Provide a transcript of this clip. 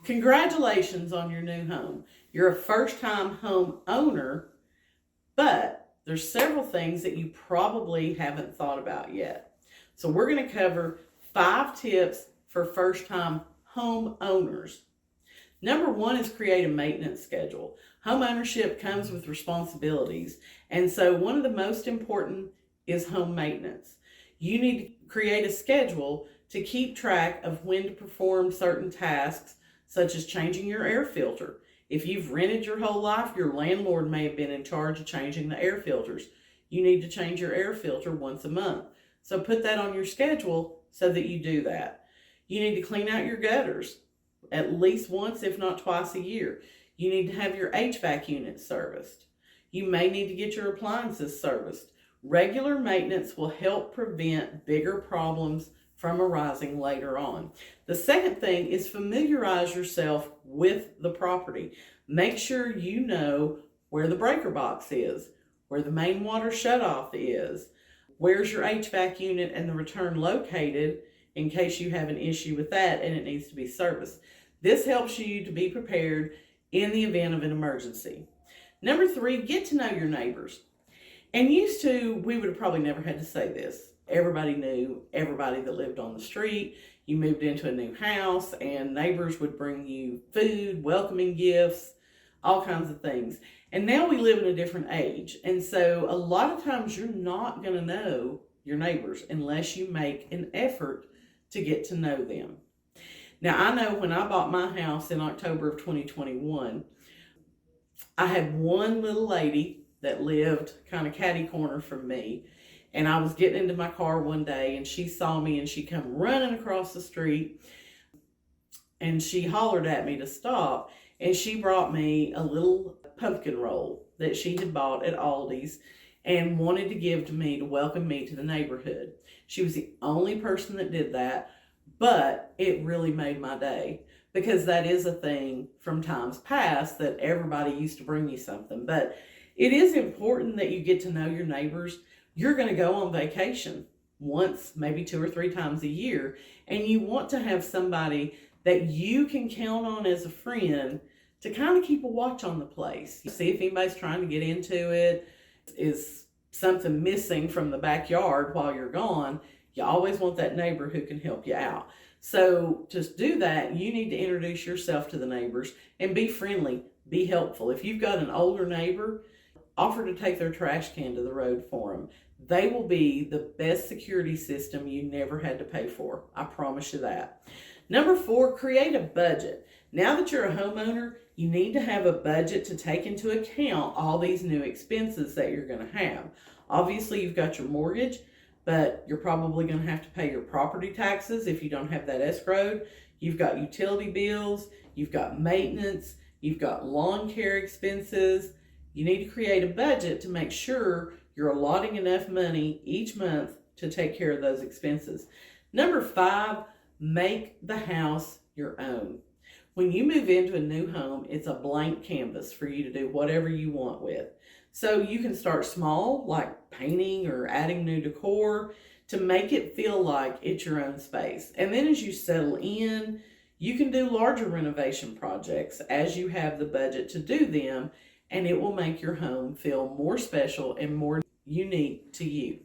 Congratulations on your new home. You're a first-time home owner, but there's several things that you probably haven't thought about yet. So we're going to cover 5 tips for first-time home owners. Number 1 is create a maintenance schedule. Home ownership comes with responsibilities, and so one of the most important is home maintenance. You need to create a schedule to keep track of when to perform certain tasks, such as changing your air filter. If you've rented your whole life, your landlord may have been in charge of changing the air filters. You need to change your air filter once a month. So put that on your schedule so that you do that. You need to clean out your gutters at least once, if not twice a year. You need to have your HVAC unit serviced. You may need to get your appliances serviced. Regular maintenance will help prevent bigger problems from arising later on. The second thing is familiarize yourself with the property. Make sure you know where the breaker box is, where the main water shutoff is, where's your HVAC unit and the return located in case you have an issue with that and it needs to be serviced. This helps you to be prepared in the event of an emergency. Number 3, get to know your neighbors. And used to, we would have probably never had to say this. Everybody knew everybody that lived on the street. You moved into a new house and neighbors would bring you food, welcoming gifts, all kinds of things. And now we live in a different age. And so a lot of times you're not going to know your neighbors unless you make an effort to get to know them. Now, I know when I bought my house in October of 2021, I had one little lady that lived kind of catty corner from me. And I was getting into my car one day and she saw me and she come running across the street and she hollered at me to stop. And she brought me a little pumpkin roll that she had bought at Aldi's and wanted to give to me to welcome me to the neighborhood. She was the only person that did that, but it really made my day because that is a thing from times past that everybody used to bring you something. But it is important that you get to know your neighbors. You're going to go on vacation once, maybe 2 or 3 times a year, and you want to have somebody that you can count on as a friend to kind of keep a watch on the place. You see if anybody's trying to get into it, is something missing from the backyard while you're gone. You always want that neighbor who can help you out. So to do that, you need to introduce yourself to the neighbors and be friendly, be helpful. If you've got an older neighbor, offer to take their trash can to the road for them. They will be the best security system you never had to pay for. I promise you that. Number 4, create a budget. Now that you're a homeowner, you need to have a budget to take into account all these new expenses that you're going to have. Obviously, you've got your mortgage, but you're probably going to have to pay your property taxes if you don't have that escrowed. You've got utility bills, you've got maintenance, you've got lawn care expenses. You need to create a budget to make sure you're allotting enough money each month to take care of those expenses. Number 5, make the house your own. When you move into a new home, it's a blank canvas for you to do whatever you want with. So you can start small, like painting or adding new decor, to make it feel like it's your own space. And then as you settle in, you can do larger renovation projects as you have the budget to do them, and it will make your home feel more special and more unique to you.